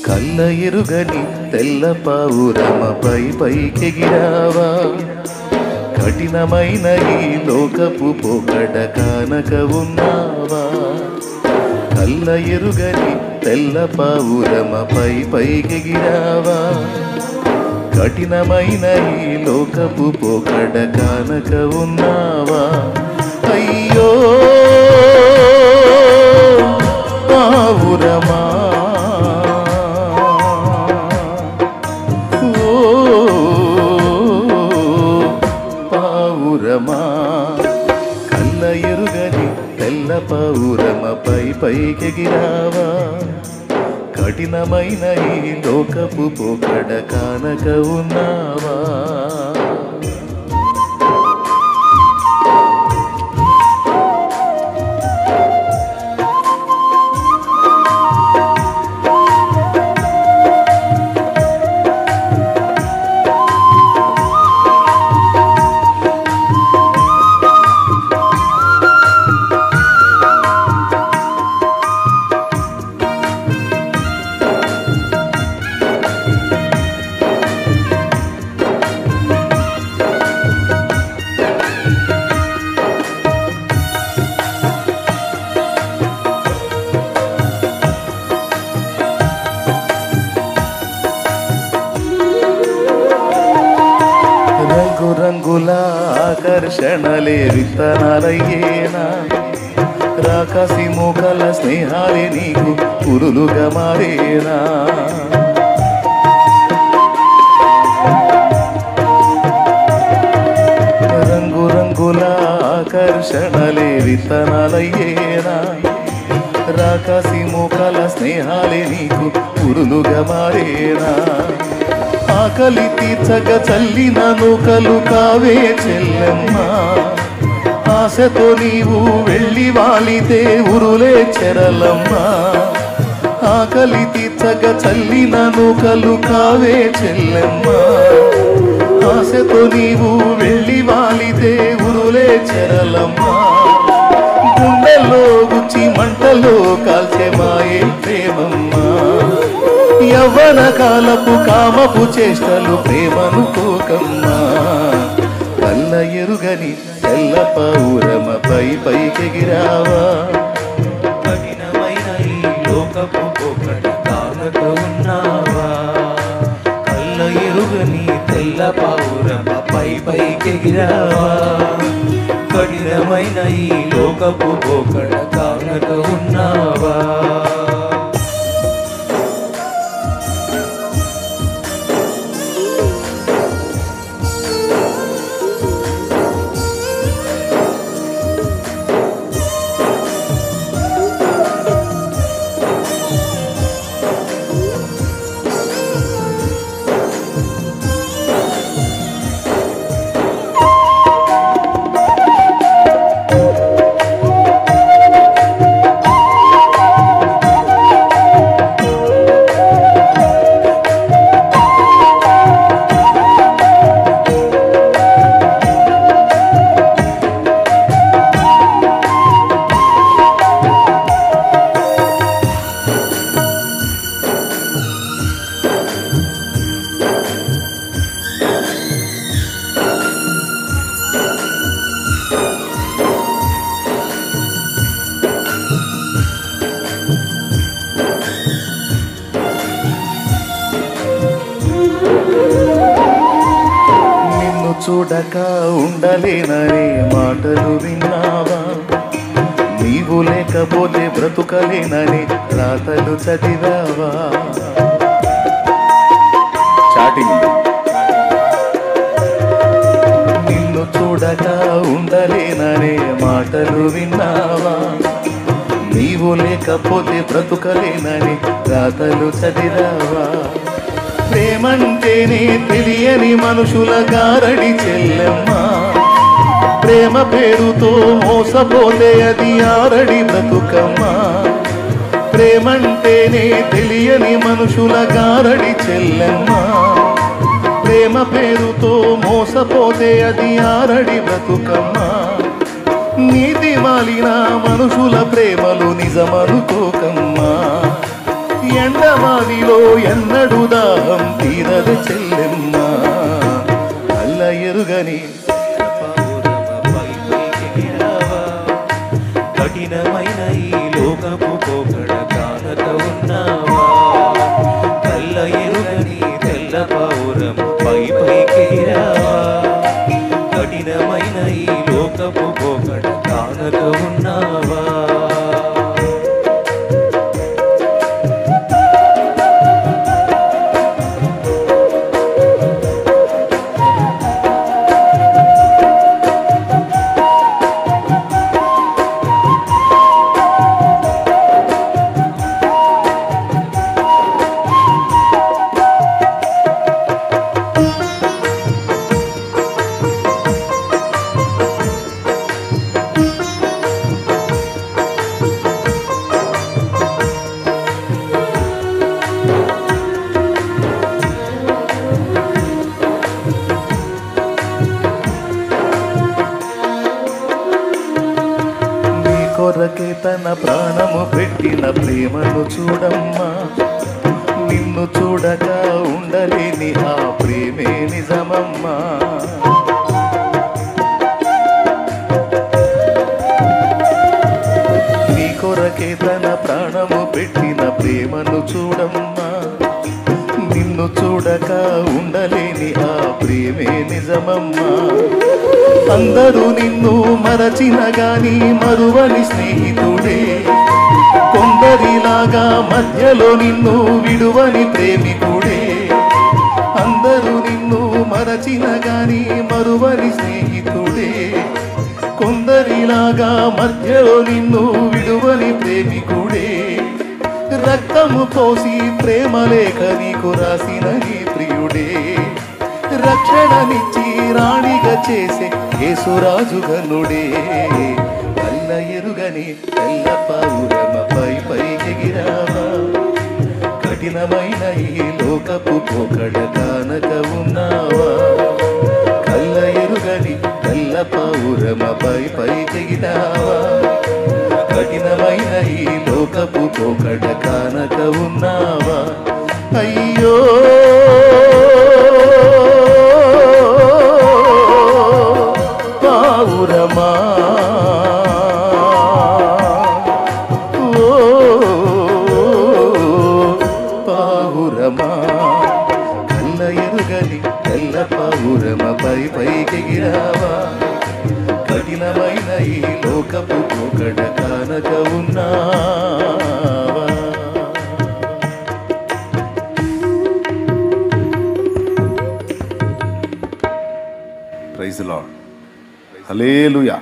కళ్ళ ఎరుగని తెల్ల పావురమపై పైకెగిరావా కఠినమైన ఈ లోకపు పోకడ కానక ఉన్నావా కళ్ళ ఎరుగని తెల్ల పావురమపై పైకెగిరావా కఠినమైన ఈ లోకపు పోకడ కానక ఉన్నావా అయ్యో పావురమా పావురమా కళ్ళ ఎరుగని తెల్ల పావురమపై పైకెగిరావా కఠినమైన ఈ లోకపు పోకడ కానక ఉన్నావా రంగుల ఆకర్షణలే విత్తనాలయ్యేనా రాకాసి మోకల స్నేహాలే నీకు పురులుగా మారేనా రంగుల ఆకర్షణలే విత్తనాలయ్యేనా రాకాసి మోకల స్నేహాలే నీకు పురులుగా మారేనా ఆకలి తీర్చక చల్లిన నూకలు కావే చెల్లెమ్మ ఆశతో నీవు వెళ్ళి వాలితే ఉరులే చెరలమ్మ ఆకలి తీర్చక చల్లిన నూకలు కావే చెల్లెమ్మ ఆశతో నీవు వెళ్ళి వాలితే ఉరులే చెరలమ్మ గుండెల్లో గుచ్చి మంటలో కాల్చే మాయే ప్రేమమ్మ యవ్వన కాలపు కామపు చేష్టలు ప్రేమను కోకమ్మా కళ్ళ ఎరుగని తెల్ల పావురమపై పైకెగిరావా కఠినమైన ఈ లోకపు పోకడ కానక ఉన్నావా కళ్ళ ఎరుగని తెల్ల పావురమపై పైకెగిరావా కఠినమైన ఈ లోకపు పోకడ కానక ఉన్నావా చూడక ఉండలేననే మాటలు విన్నావా నీవు లేకపోతే బ్రతుకలేనని రాతలు చదివావా నిన్ను చూడక ఉండలేననే మాటలు విన్నావా నీవు లేకపోతే బ్రతుకలేనని రాతలు చదివావా ప్రేమంటేనే తెలియని మనుషుల గారడి చెల్లెమ్మ ప్రేమ పేరుతో మోసపోతే అది ఆరడి బ్రతుకమ్మ ప్రేమంటేనే తెలియని మనుషుల గారడి చెల్లెమ్మ ప్రేమ పేరుతో మోసపోతే అది ఆరడి బ్రతుకమ్మ నీతి మాలిన మనుషుల ప్రేమలు నిజమనుకోకమ్మా ఎండమావిలో ఎన్నడు దాహం తీరదు చెల్లెమ్మ కళ్ళ ఎరుగని కఠినమైన ఈ లోకపు పోకడ కానక ఉన్నావా కళ్ళ ఎరుగని తెల్ల పావురం పై పైకిరావా కఠినమైన ఈ లోకపు పోకడ కానక ఉన్నావా కొరకే తన ప్రాణము పెట్టిన ప్రేమను చూడమ్మా నిన్ను చూడక ఉండలేని ఆ ప్రేమే నిజమమ్మా నీ కొరకే తన ప్రాణము పెట్టిన ప్రేమను చూడమ్మా నిన్ను చూడక ఉండలేని ఆ ప్రేమే నిజమమ్మా అందరూ నిన్ను మరచిన గాని మరువని స్నేహితుడే కొందరిలాగా మధ్యలో నిన్ను విడువని ప్రేమికుడే అందరూ నిన్ను మరచిన గాని మరువని స్నేహితుడే కొందరిలాగా మధ్యలో నిన్ను విడువని ప్రేమికుడే రక్తము పోసి ప్రేమ లేఖ నీకు రాసిన నీ ప్రియుడే రక్షణనిచ్చి రాణిగా చేసే యేసురాజుగనుడే కళ్ళ ఎరుగని తెల్ల పావురమ పై పైకెగిరావా కఠినమైన ఈ లోకపు పోకడ కానక ఉన్నావా కళ్ళ ఎరుగని తెల్ల పావురమ పై పైకెగిరావా కఠినమైన ఈ లోకపు పోకడ కానక ఉన్నావా అయ్యో పావురమా ఓ పావురమా కళ్ళ ఎరుగని తెల్ల పావురమ పై పైకెగిరావా కఠినమైన ఈ లోకపు పోకడ కానక ఉన్నావా ప్రైజ్ ది లార్డ్ హల్లెలూయా.